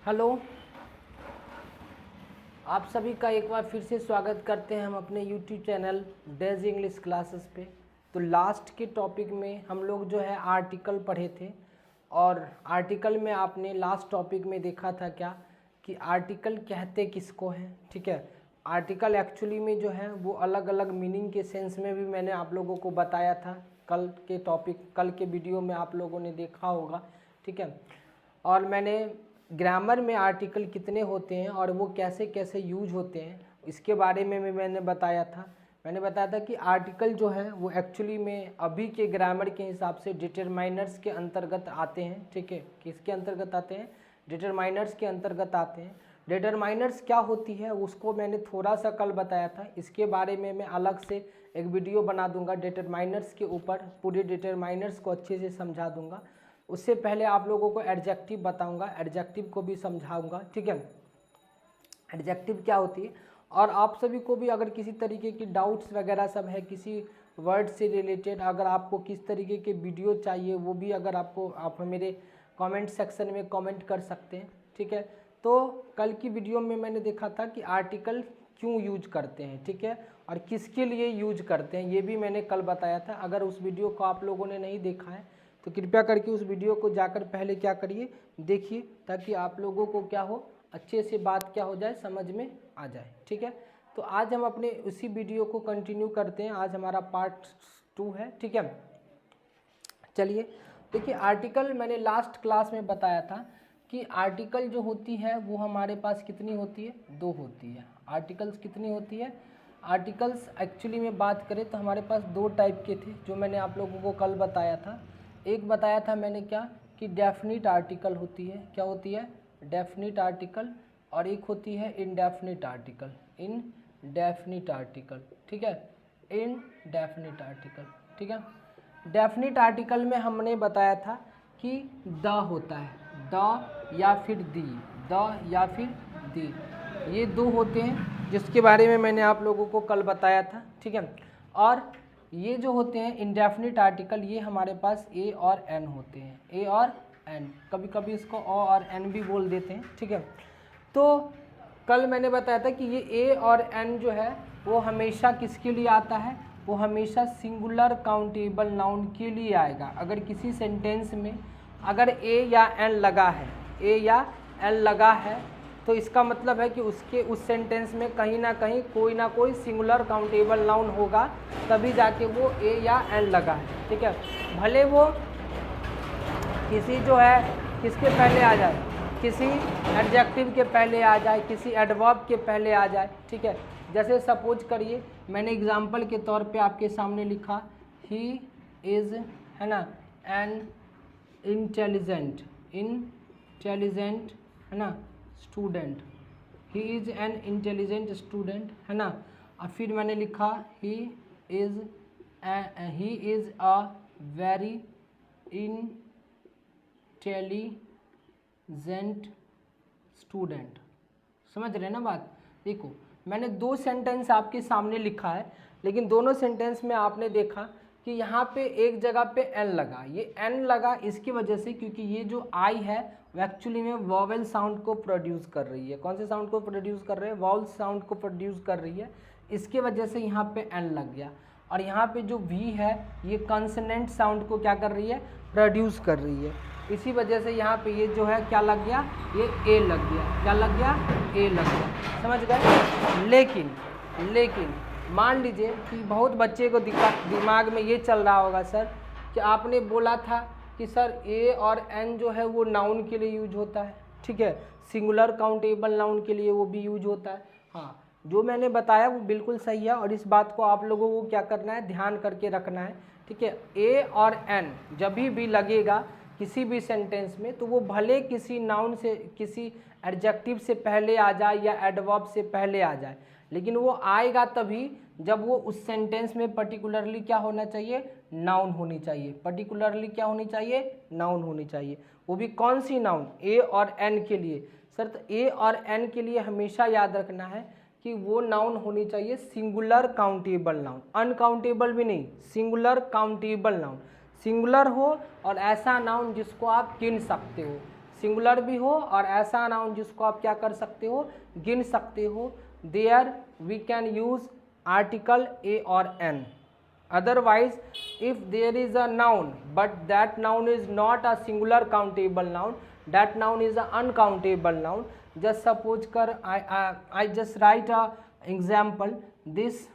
Hello, आप सभी का एक बार फिर से स्वागत करते हैं हम अपने YouTube channel days English classes पे। तो लास्ट के टॉपिक में हम लोग जो है आर्टिकल पढ़े थे और आर्टिकल में आपने लास्ट टॉपिक में देखा था क्या कि आर्टिकल कहते किसको हैं। ठीक है, आर्टिकल एक्चुअली में जो है वो अलग अलग मीनिंग के सेंस में भी मैंने आप लोगों को बताया था। कल के वीडियो में आप लोगों ने देखा होगा। ठीक है, और मैंने ग्रामर में आर्टिकल कितने होते हैं और वो कैसे कैसे यूज होते हैं इसके बारे में भी मैंने बताया था। मैंने बताया था कि आर्टिकल जो है वो एक्चुअली में अभी के ग्रामर के हिसाब से डिटरमाइनर्स के अंतर्गत आते हैं। ठीक है, किसके अंतर्गत आते हैं? डिटरमाइनर्स के अंतर्गत आते हैं। डिटरमाइनर्स क्या होती है उसको मैंने थोड़ा सा कल बताया था। इसके बारे में मैं अलग से एक वीडियो बना दूंगा डिटरमाइनर्स के ऊपर, पूरे डिटरमाइनर्स को अच्छे से समझा दूंगा। उससे पहले आप लोगों को एडजेक्टिव बताऊंगा, एडजेक्टिव को भी समझाऊंगा। ठीक है, एडजेक्टिव क्या होती है, और आप सभी को भी अगर किसी तरीके की डाउट्स वगैरह सब है किसी वर्ड से रिलेटेड, अगर आपको किस तरीके के वीडियो चाहिए वो भी अगर आप मेरे कमेंट सेक्शन में कमेंट कर सकते हैं। ठीक है, तो कल की वीडियो में मैंने देखा था कि आर्टिकल क्यों यूज करते हैं, ठीक है, और किसके लिए यूज करते हैं ये भी मैंने कल बताया था। अगर उस वीडियो को आप लोगों ने नहीं देखा है तो कृपया करके उस वीडियो को जाकर पहले क्या करिए, देखिए, ताकि आप लोगों को क्या हो, अच्छे से बात क्या हो जाए, समझ में आ जाए। ठीक है, तो आज हम अपने उसी वीडियो को कंटिन्यू करते हैं। आज हमारा पार्ट 2 है। ठीक है, चलिए देखिए, आर्टिकल मैंने लास्ट क्लास में बताया था कि आर्टिकल जो होती है वो हमारे पास कितनी होती है? 2 होती है। आर्टिकल्स कितनी होती है? आर्टिकल्स एक्चुअली में बात करें तो हमारे पास 2 टाइप के थे जो मैंने आप लोगों को कल बताया था। एक बताया था मैंने क्या कि डेफिनिट आर्टिकल होती है। क्या होती है? Definite article. और एक होती है इनडेफिनिट आर्टिकल। इनडेफिनिट आर्टिकल, ठीक है, इनडेफिनिट आर्टिकल। ठीक है, डेफिनिट आर्टिकल में हमने बताया था कि द होता है, द या फिर दी, द या फिर दी, ये 2 होते हैं जिसके बारे में मैंने आप लोगों को कल बताया था। ठीक है, और ये जो होते हैं इंडेफिनिट आर्टिकल, ये हमारे पास ए और एन होते हैं, ए और एन, कभी कभी इसको ओ और एन भी बोल देते हैं। ठीक है, तो कल मैंने बताया था कि ये ए और एन जो है वो हमेशा किसके लिए आता है? वो हमेशा सिंगुलर काउंटेबल नाउन के लिए आएगा। अगर किसी सेंटेंस में अगर ए या एन लगा है, ए या एन लगा है, तो इसका मतलब है कि उसके उस सेंटेंस में कहीं ना कोई सिंगुलर काउंटेबल नाउन होगा, तभी जाके वो ए या एन लगा है। ठीक है, भले वो किसी जो है किसके पहले आ जाए, किसी एडजेक्टिव के पहले आ जाए, किसी एडवर्ब के पहले आ जाए। ठीक है, जैसे सपोज करिए मैंने एग्जाम्पल के तौर पे आपके सामने लिखा ही इज़, है ना, एन इंटेलिजेंट, है ना, student, he is an intelligent student, है ना। और फिर मैंने लिखा he is a very intelligent student. समझ रहे हैं ना बात? देखो, मैंने 2 सेंटेंस आपके सामने लिखा है, लेकिन दोनों सेंटेंस में आपने देखा कि यहाँ पे एक जगह पे एन लगा। ये एन लगा इसकी वजह से क्योंकि ये जो आई है वो एक्चुअली में वॉवेल साउंड को प्रोड्यूस कर रही है। कौन से साउंड को प्रोड्यूस कर रहे हैं? वॉवेल साउंड को प्रोड्यूस कर रही है, इसके वजह से यहाँ पे एन लग गया। और यहाँ पे जो वी है ये कॉन्सोनेंट साउंड को क्या कर रही है? प्रोड्यूस कर रही है। इसी वजह से यहाँ पे ये जो है क्या लग गया? ये ए लग गया। क्या लग गया? ए लग गया। समझ गए? लेकिन मान लीजिए कि बहुत बच्चे को दिमाग में ये चल रहा होगा सर कि आपने बोला था कि सर ए और एन जो है वो नाउन के लिए यूज होता है। ठीक है, सिंगुलर काउंटेबल नाउन के लिए वो भी यूज होता है। हाँ, जो मैंने बताया वो बिल्कुल सही है और इस बात को आप लोगों को क्या करना है? ध्यान करके रखना है। ठीक है, ए और एन जब भी लगेगा किसी भी सेंटेंस में, तो वो भले किसी नाउन से, किसी एडजेक्टिव से पहले आ जाए या एडवर्ब से पहले आ जाए, लेकिन वो आएगा तभी जब वो उस सेंटेंस में पर्टिकुलरली क्या होना चाहिए? नाउन होनी चाहिए। पर्टिकुलरली क्या होनी चाहिए? नाउन होनी चाहिए। वो भी कौन सी नाउन? ए और एन के लिए। सर, तो ए और एन के लिए हमेशा याद रखना है कि वो नाउन होनी चाहिए सिंगुलर काउंटेबल नाउन, अनकाउंटेबल भी नहीं, सिंगुलर काउंटेबल नाउन। सिंगुलर हो और ऐसा नाउन जिसको आप गिन सकते हो। सिंगुलर भी हो और ऐसा नाउन जिसको आप क्या कर सकते हो, गिन सकते हो, there we can use article a और an. Otherwise, if there is a noun but that noun is not a singular countable noun, that noun is an uncountable noun. Just suppose कर I just write a example. This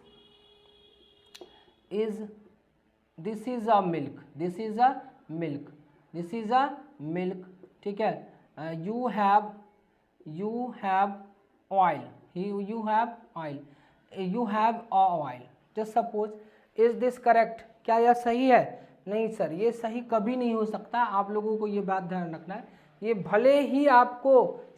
is a milk. This is a milk. This is a milk. ठीक है. You have oil. You have oil. You have oil. Just suppose. Is this correct? क्या यह सही है? नहीं sir, ये सही कभी नहीं हो सकता. आप लोगों को ये बात ध्यान रखना है. ये भले ही आपको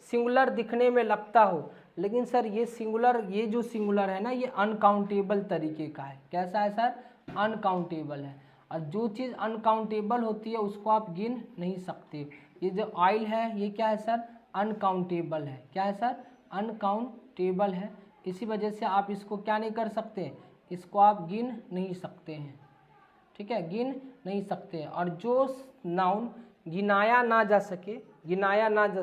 सिंगुलर दिखने में लगता हो, लेकिन सर ये सिंगुलर, ये जो सिंगुलर है ना, ये अनकाउंटेबल तरीके का है. कैसा है सर? अनकाउंटेबल है. और जो चीज़ अनकाउंटेबल होती है उसको आप गिन नहीं सकते. ये जो ऑयल है ये क्या है सर? अनकाउंटेबल है. क्या है सर? अनकाउंटेबल है. इसी वजह से आप इसको क्या नहीं कर सकते, इसको आप गिन नहीं सकते हैं. ठीक है, गिन नहीं सकते हैं. और जो नाउन गिनाया ना जा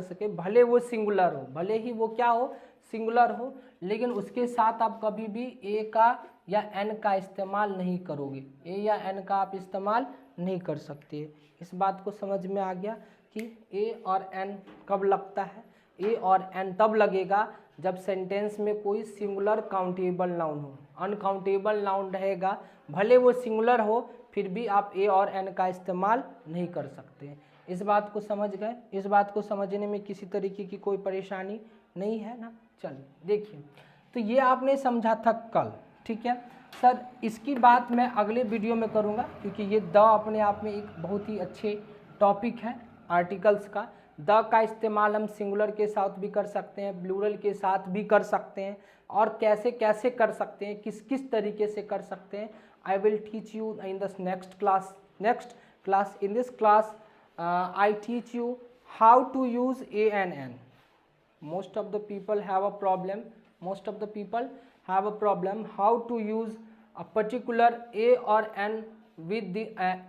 सके, भले वो सिंगुलर हो, भले ही वो क्या हो, सिंगुलर हो, लेकिन उसके साथ आप कभी भी ए का या एन का इस्तेमाल नहीं करोगे. ए या एन का आप इस्तेमाल नहीं कर सकते. इस बात को समझ में आ गया कि ए और एन कब लगता है. ए और एन तब लगेगा जब सेंटेंस में कोई सिंगुलर काउंटेबल नाउन हो. अनकाउंटेबल नाउन रहेगा, भले वो सिंगुलर हो, फिर भी आप ए और एन का इस्तेमाल नहीं कर सकते. इस बात को समझ गए? इस बात को समझने में किसी तरीके की कोई परेशानी नहीं है ना. चलिए देखिए, तो ये आपने समझा था कल. ठीक है सर, इसकी बात मैं अगले वीडियो में करूँगा, क्योंकि ये द अपने आप में एक बहुत ही अच्छे टॉपिक है आर्टिकल्स का. द का इस्तेमाल हम सिंगुलर के साथ भी कर सकते हैं, प्लूरल के साथ भी कर सकते हैं, और कैसे कैसे कर सकते हैं, किस किस तरीके से कर सकते हैं. I will teach you in the next class. In this class I teach you how to use a and n. Most of the people have a problem how to use a particular a or n with the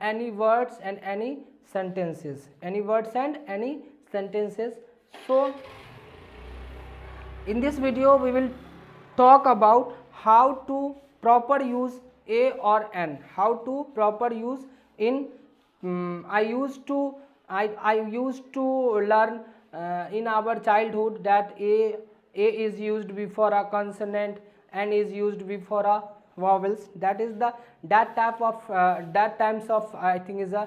any words and any sentences. So in this video we will talk about how to proper use a or n, how to proper use in I used to learn in our childhood that a is used before a consonant, n is used before a vowels. That is that times of I think is a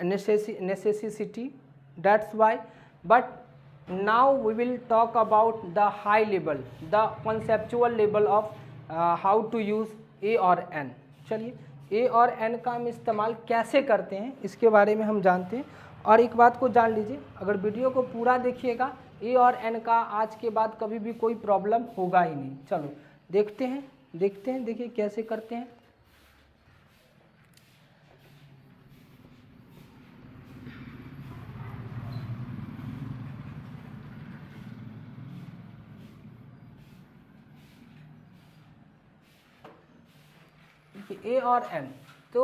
necessity. That's why. But now we will talk about the high level, the conceptual level of how to use a or n. चलिए, ए और N का हम इस्तेमाल कैसे करते हैं इसके बारे में हम जानते हैं. और एक बात को जान लीजिए, अगर वीडियो को पूरा देखिएगा, ए और एन का आज के बाद कभी भी कोई प्रॉब्लम होगा ही नहीं. चलो देखते हैं देखिए कैसे करते हैं. ए और एन, तो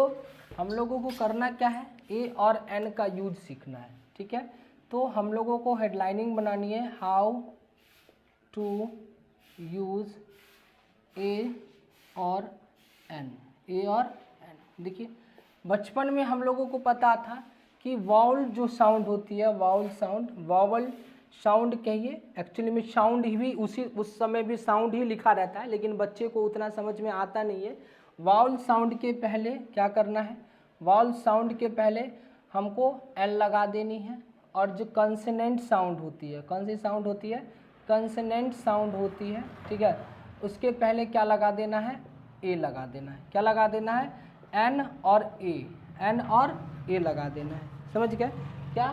हम लोगों को करना क्या है, ए और एन का यूज सीखना है. ठीक है, तो हम लोगों को हेडलाइनिंग बनानी है, हाउ टू यूज ए और एन. ए और एन, देखिए बचपन में हम लोगों को पता था कि वाउल जो साउंड होती है, वावल साउंड कहिए, एक्चुअली में साउंड ही उस समय भी साउंड ही लिखा रहता है, लेकिन बच्चे को उतना समझ में आता नहीं है. वाउल साउंड के पहले क्या करना है, वाउल साउंड के पहले हमको एल लगा देनी है. और जो कंसोनेंट साउंड होती है, कौन सी साउंड होती है, कंसोनेंट साउंड होती है. ठीक है, उसके पहले क्या लगा देना है, ए लगा देना है. क्या लगा देना है, एन और ए लगा देना है. समझ गए क्या,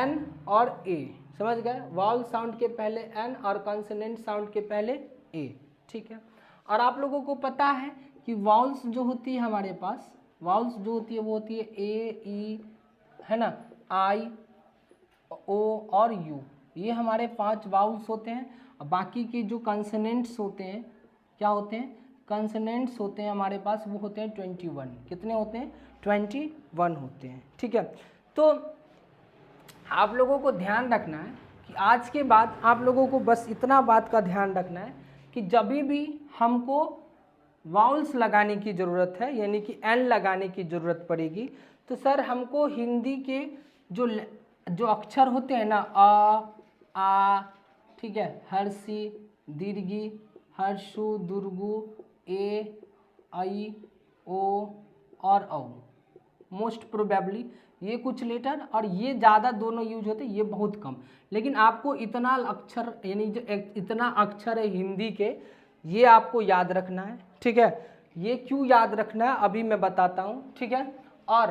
एन और ए, समझ गए. वाउल साउंड के पहले एन और कंसोनेंट साउंड के पहले ए. ठीक है, और आप लोगों को पता है कि वाउल्स जो होती है हमारे पास, वाउल्स जो होती है वो होती है ए, ई, है ना, आई, ओ और यू. ये हमारे 5 वाउल्स होते हैं. बाकी के जो कंसोनेंट्स होते हैं, क्या होते हैं, कंसोनेंट्स होते हैं हमारे पास, वो होते हैं 21. कितने होते हैं, 21 होते हैं. ठीक है, तो आप लोगों को ध्यान रखना है कि आज के बाद आप लोगों को बस इतना बात का ध्यान रखना है कि जब भी हमको वाउल्स लगाने की ज़रूरत है, यानी कि एन लगाने की ज़रूरत पड़ेगी, तो सर हमको हिंदी के जो अक्षर होते हैं ना, अ आ, ठीक है, हर्षी, दीर्घी, हर्षु, दुर्गु, ए, आई, ओ और औ, मोस्ट प्रोबेबली ये कुछ लेटर, और ये ज़्यादा दोनों यूज होते हैं, ये बहुत कम। लेकिन आपको इतना अक्षर, यानी जो इतना अक्षर है हिंदी के, ये आपको याद रखना है, ठीक है। ये क्यों याद रखना है अभी मैं बताता हूँ, ठीक है। और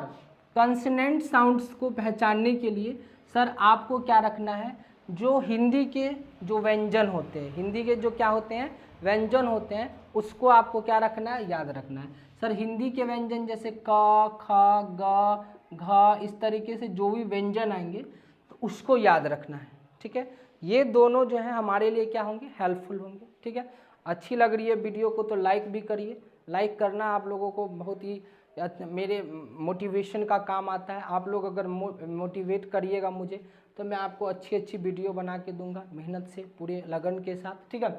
कंसोनेंट साउंड्स को पहचानने के लिए सर आपको क्या रखना है, जो हिंदी के जो व्यंजन होते हैं, हिंदी के जो क्या होते हैं, व्यंजन होते हैं, उसको आपको क्या रखना है, याद रखना है। सर हिंदी के व्यंजन जैसे क, ख, ग, घ, इस तरीके से जो भी व्यंजन आएंगे तो उसको याद रखना है, ठीक है। ये दोनों जो है हमारे लिए क्या होंगे, हेल्पफुल होंगे, ठीक है। अच्छी लग रही है वीडियो को तो लाइक भी करिए। लाइक करना आप लोगों को बहुत ही मेरे मोटिवेशन का काम आता है। आप लोग अगर मोटिवेट करिएगा मुझे, तो मैं आपको अच्छी अच्छी वीडियो बना के दूंगा मेहनत से, पूरे लगन के साथ, ठीक है।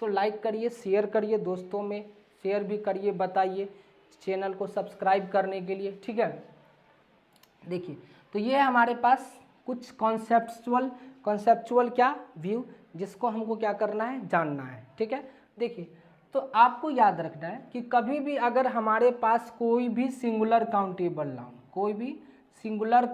सो लाइक करिए, शेयर करिए, दोस्तों में शेयर भी करिए, बताइए चैनल को सब्सक्राइब करने के लिए, ठीक है। देखिए, तो ये है हमारे पास कुछ कॉन्सेप्चुअल क्या व्यू, जिसको हमको क्या करना है, जानना है, ठीक है। देखिए, तो आपको याद रखना है कि कभी भी अगर हमारे पास कोई भी सिंगुलर काउंटेबल नाउन, कोई भी सिंगुलर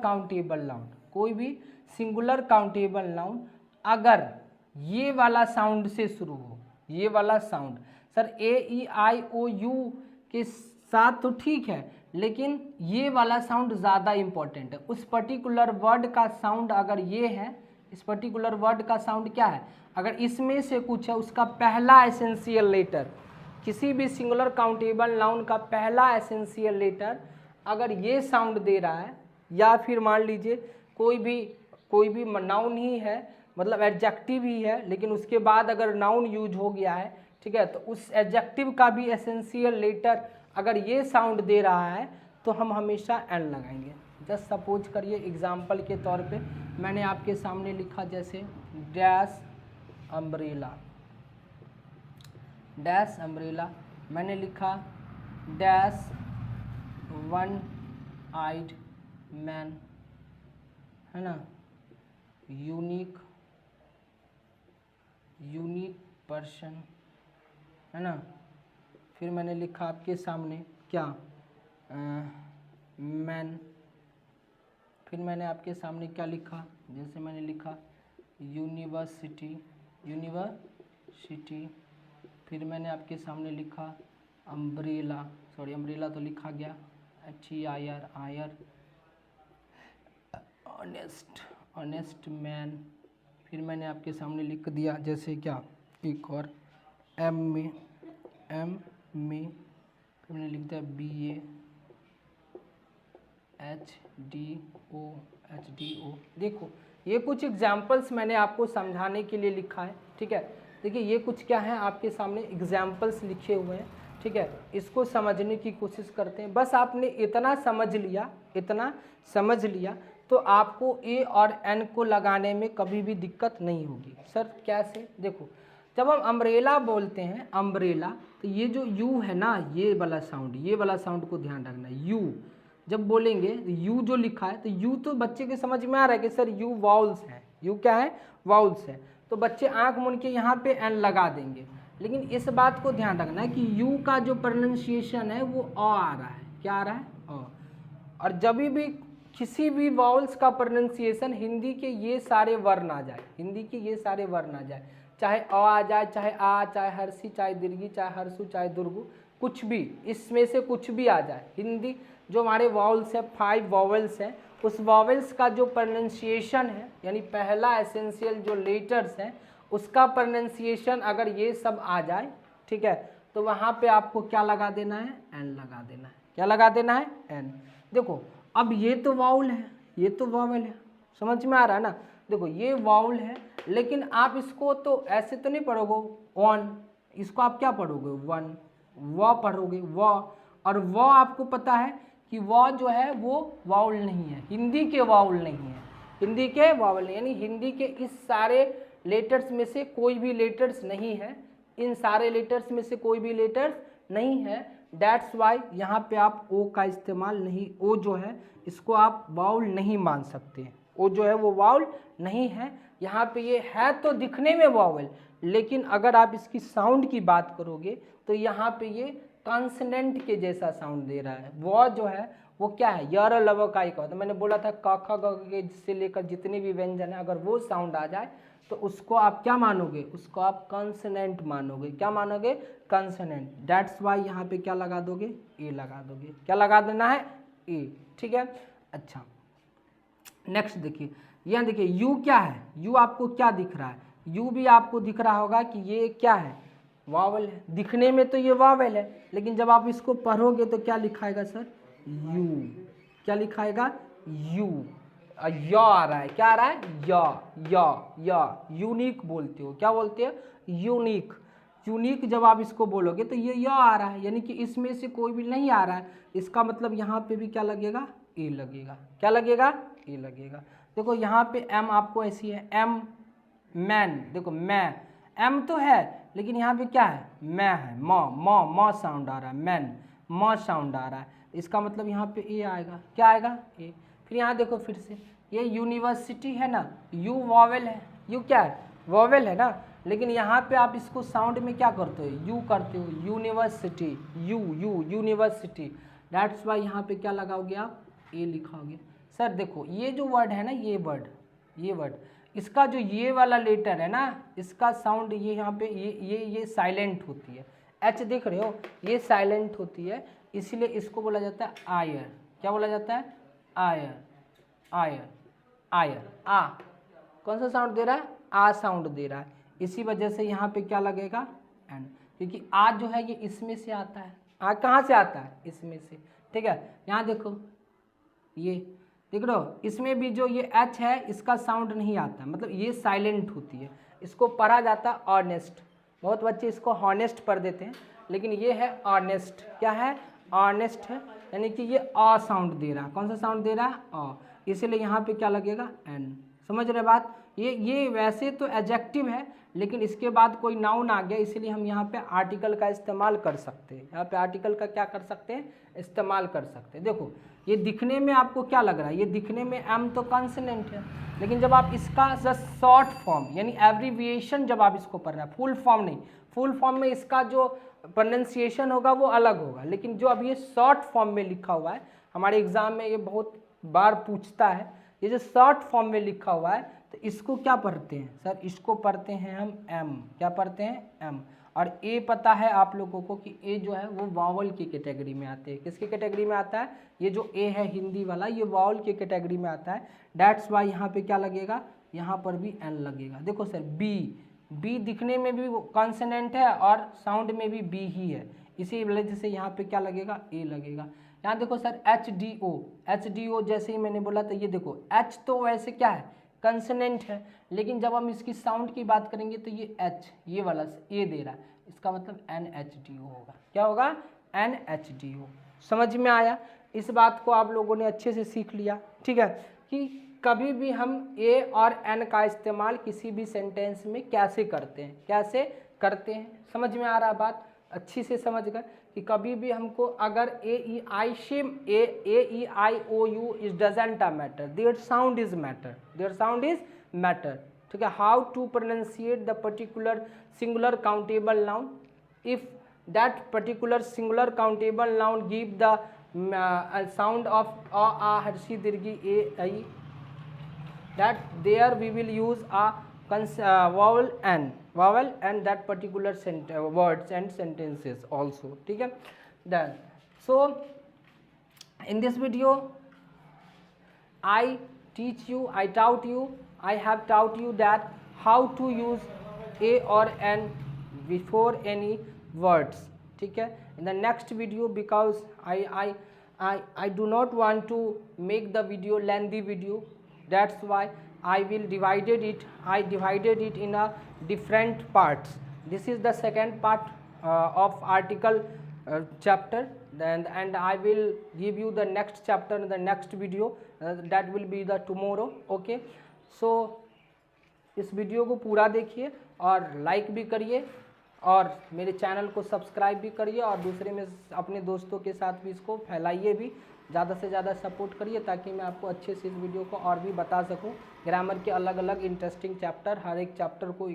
काउंटेबल नाउन अगर ये वाला साउंड से शुरू हो, ये वाला sound, sir A, E, I, O, U के साथ तो ठीक है, लेकिन ये वाला साउंड ज़्यादा इम्पॉर्टेंट है। उस पर्टिकुलर वर्ड का साउंड अगर ये है, इस पर्टिकुलर वर्ड का साउंड क्या है, अगर इसमें से कुछ है, उसका पहला एसेंशियल लेटर, किसी भी सिंगुलर काउंटेबल नाउन का पहला एसेंशियल लेटर अगर ये साउंड दे रहा है, या फिर मान लीजिए कोई भी नाउन ही है, मतलब एडजेक्टिव ही है, लेकिन उसके बाद अगर नाउन यूज हो गया है, ठीक है, तो उस एडजेक्टिव का भी एसेंशियल लेटर अगर ये साउंड दे रहा है, तो हम हमेशा एन लगाएंगे। जस्ट सपोज करिए एग्जाम्पल के तौर पे मैंने आपके सामने लिखा, जैसे डैश अम्ब्रेला, मैंने लिखा डैश वन आइड मैन, है ना, यूनिक पर्सन, है ना। फिर मैंने लिखा आपके सामने क्या, मैन। फिर मैंने आपके सामने क्या लिखा, जैसे मैंने लिखा यूनिवर्सिटी। फिर मैंने आपके सामने लिखा अम्ब्रेला, सॉरी अम्ब्रेला तो लिखा गया, HEIR, आयर, ऑनेस्ट मैन। फिर मैंने आपके सामने लिख दिया जैसे क्या, एक और एम में, फिर मैंने लिख दिया BA, HDO। देखो, ये कुछ एग्जाम्पल्स मैंने आपको समझाने के लिए लिखा है, ठीक है। देखिए, ये कुछ क्या है, आपके सामने एग्जाम्पल्स लिखे हुए हैं, ठीक है। इसको समझने की कोशिश करते हैं। बस आपने इतना समझ लिया तो आपको ए और एन को लगाने में कभी भी दिक्कत नहीं होगी। सर कैसे, देखो, जब हम अम्ब्रेला बोलते हैं, अम्ब्रेला, तो ये जो यू है ना, ये वाला साउंड को ध्यान रखना है। यू जब बोलेंगे, यू जो लिखा है, तो यू तो बच्चे के समझ में आ रहा है कि सर यू वाउल्स है, यू क्या है, वाउल्स है, तो बच्चे आंख मूंद के यहाँ पे एन लगा देंगे। लेकिन इस बात को ध्यान रखना है कि यू का जो प्रोनाउंसिएशन है वो अ आ रहा है, क्या आ रहा है, अ। और जब भी किसी भी वाउल्स का प्रोनाउंसिएशन हिंदी के ये सारे वर्ण आ जाए, चाहे अ आ जाए, चाहे आ, चाहे हर्षी, चाहे दीर्घी, चाहे हर्षु, चाहे दुर्गु, कुछ भी, इसमें से कुछ भी आ जाए, हिंदी जो हमारे वाउल्स है, 5 वावल्स हैं, उस वावल्स का जो प्रोनाउंसिएशन है, यानी पहला एसेंशियल जो लेटर्स हैं, उसका प्रोनाउंसिएशन अगर ये सब आ जाए, ठीक है, तो वहाँ पे आपको क्या लगा देना है, एन लगा देना है। क्या लगा देना है, एन। देखो, अब ये तो वाउल है, ये तो वावल है, समझ में आ रहा है ना। देखो, ये वाउल है, लेकिन आप इसको तो ऐसे तो नहीं पढ़ोगे वन, इसको आप क्या पढ़ोगे, वन, व पढ़ोगे, व। और व आपको पता है कि व जो है वो वाउल नहीं है, हिंदी के वाउल नहीं है। हिंदी के वावल, यानी हिंदी के इस सारे लेटर्स में से कोई भी लेटर्स नहीं है, इन सारे लेटर्स में से कोई भी लेटर्स नहीं है। दैट्स वाई यहाँ पे आप ओ का इस्तेमाल नहीं, ओ जो है इसको आप वाउल नहीं मान सकते, ओ जो है वो वाउल नहीं है। यहाँ पे ये है तो दिखने में वाउल, लेकिन अगर आप इसकी साउंड की बात करोगे तो यहाँ पे ये कॉन्सोनेंट के जैसा साउंड दे रहा है। वो जो है वो क्या है, यर लव का ही कहता है। मैंने बोला था क ख ग के से लेकर जितने भी व्यंजन है अगर वो साउंड आ जाए तो उसको आप क्या मानोगे, उसको आप कॉन्सोनेंट मानोगे। क्या मानोगे, कॉन्सोनेंट। दैट्स वाई यहाँ पे क्या लगा दोगे, ए लगा दोगे। क्या लगा देना है, ए, ठीक है। अच्छा नेक्स्ट देखिए, यहाँ देखिए यू क्या है, यू आपको क्या दिख रहा है, यू भी आपको दिख रहा होगा कि ये क्या है, वावल है। दिखने में तो ये वावल है, लेकिन जब आप इसको पढ़ोगे तो क्या लिखाएगा सर, यू। क्या लिखाएगा, यू। य आ रहा है, क्या आ रहा है, य यूनिक बोलते हो। क्या बोलते हो, यूनिक। यूनिक जब आप इसको बोलोगे तो ये य आ रहा है, यानी कि इसमें से कोई भी नहीं आ रहा है। इसका मतलब यहाँ पे भी क्या लगेगा, ए लगेगा। क्या लगेगा, ए लगेगा। देखो यहाँ पे एम आपको ऐसी है, एम मैन। देखो मैं, एम तो है लेकिन यहाँ पे क्या है, मैं है, म साउंड आ रहा है, मैन म साउंड आ रहा है। इसका मतलब यहाँ पे ए आएगा। क्या आएगा, ए। फिर यहाँ देखो फिर से, ये यूनिवर्सिटी है ना, यू वॉवेल है, यू क्या है, वॉवेल है ना, लेकिन यहाँ पे आप इसको साउंड में क्या करते हो, यू करते हो, university, U university. That's why यहाँ पे क्या लगाओगे आप, ए लिखाओगे। सर देखो ये जो वर्ड है ना, ये वर्ड इसका जो ये वाला लेटर है ना, इसका साउंड ये यहाँ पे ये साइलेंट होती है। एच देख रहे हो, ये साइलेंट होती है, इसलिए इसको बोला जाता है आयर। क्या बोला जाता है, आयर, आयर, आयर। आ कौन सा साउंड दे रहा है, आ साउंड दे रहा है। इसी वजह से यहाँ पे क्या लगेगा, एंड, क्योंकि आ जो है ये इसमें से आता है। आ कहाँ से आता है, इसमें से, ठीक है। यहाँ देखो ये देख रहे हो, इसमें भी जो ये एच है इसका साउंड नहीं आता, मतलब ये साइलेंट होती है। इसको पढ़ा जाता है ऑनेस्ट। बहुत बच्चे इसको हॉनेस्ट पढ़ देते हैं, लेकिन ये है ऑनेस्ट। क्या है, ऑनेस्ट है, यानी कि ये अ साउंड दे रहा है। कौन सा साउंड दे रहा है, अ। इसीलिए यहाँ पे क्या लगेगा, एन। समझ रहे बात। ये वैसे तो एडजेक्टिव है, लेकिन इसके बाद कोई नाउन आ गया, इसीलिए हम यहाँ पे आर्टिकल का इस्तेमाल कर सकते हैं। यहाँ पे आर्टिकल का क्या कर सकते हैं, इस्तेमाल कर सकते हैं। देखो ये दिखने में आपको क्या लग रहा है, ये दिखने में एम तो कॉन्सोनेंट है, लेकिन जब आप इसका जस्ट शॉर्ट फॉर्म यानी एब्रीविएशन जब आप इसको पढ़ रहे हैं, फुल फॉर्म नहीं, फुल फॉर्म में इसका जो प्रोनाउंसिएशन होगा वो अलग होगा, लेकिन जो अब ये शॉर्ट फॉर्म में लिखा हुआ है, हमारे एग्जाम में ये बहुत बार पूछता है, ये जो शॉर्ट फॉर्म में लिखा हुआ है, तो इसको क्या पढ़ते हैं सर, इसको पढ़ते हैं हम एम। क्या पढ़ते हैं, एम। और ए पता है आप लोगों को कि ए जो है वो वावल की कैटेगरी में आते हैं। किसकी कैटेगरी में आता है, ये जो ए है हिंदी वाला, ये वावल की कैटेगरी में आता है। दैट्स वाई यहाँ पे क्या लगेगा, यहाँ पर भी एन लगेगा। देखो सर बी दिखने में भी कॉन्सोनेंट है और साउंड में भी बी ही है, इसी वजह से यहाँ पे क्या लगेगा, ए लगेगा। यहाँ देखो सर एच डी ओ जैसे ही मैंने बोला था, ये देखो एच तो वैसे क्या है, कंसोनेंट है, लेकिन जब हम इसकी साउंड की बात करेंगे तो ये एच, ये वाला ए दे रहा है, इसका मतलब एन एच डी ओ होगा। क्या होगा, एन एच डी ओ। समझ में आया, इस बात को आप लोगों ने अच्छे से सीख लिया, ठीक है, कि कभी भी हम ए और एन का इस्तेमाल किसी भी सेंटेंस में कैसे करते हैं, समझ में आ रहा बात, अच्छी से समझ गए कि कभी भी हमको अगर A E I same A I O U is doesn't matter, there sound is matter, ठीक है। How to pronounciate the particular singular countable noun, if that particular singular countable noun give the sound of आ हर्षी दीर्घी ए आई, that there we will use a vowel and that particular words and sentences also, ठीक है। Then so in this video I taught you that how to use a or n before any words, ठीक है। in the next video, because I do not want to make the video lengthy video, that's why I divided it in a different parts. This is the second part of article chapter. and I will give you the next chapter in the next video, that will be the tomorrow. Okay, so इस video को पूरा देखिए और like भी करिए और मेरे channel को सब्सक्राइब भी करिए और दूसरे में अपने दोस्तों के साथ भी इसको फैलाइए भी, ज़्यादा से ज़्यादा सपोर्ट करिए ताकि मैं आपको अच्छे से इस वीडियो को और भी बता सकूं। ग्रामर के अलग अलग इंटरेस्टिंग चैप्टर, हर एक चैप्टर को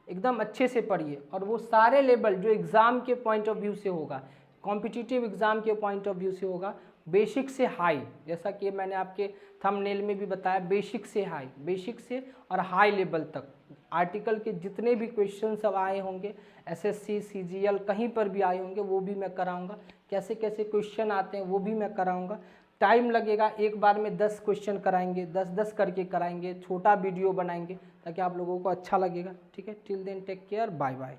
एकदम अच्छे से पढ़िए और वो सारे लेवल जो एग्ज़ाम के पॉइंट ऑफ व्यू से होगा, कॉम्पिटिटिव एग्ज़ाम के पॉइंट ऑफ व्यू से होगा, बेसिक से हाई, जैसा कि मैंने आपके थंबनेल में भी बताया, बेसिक से हाई, बेसिक से और हाई लेवल तक आर्टिकल के जितने भी क्वेश्चन सब आए होंगे, एसएससी सीजीएल कहीं पर भी आए होंगे वो भी मैं कराऊंगा, कैसे कैसे क्वेश्चन आते हैं वो भी मैं कराऊंगा। टाइम लगेगा, एक बार में 10 क्वेश्चन कराएंगे, 10-10 करके कराएंगे, छोटा वीडियो बनाएंगे ताकि आप लोगों को अच्छा लगेगा। ठीक है, till then take care, bye bye.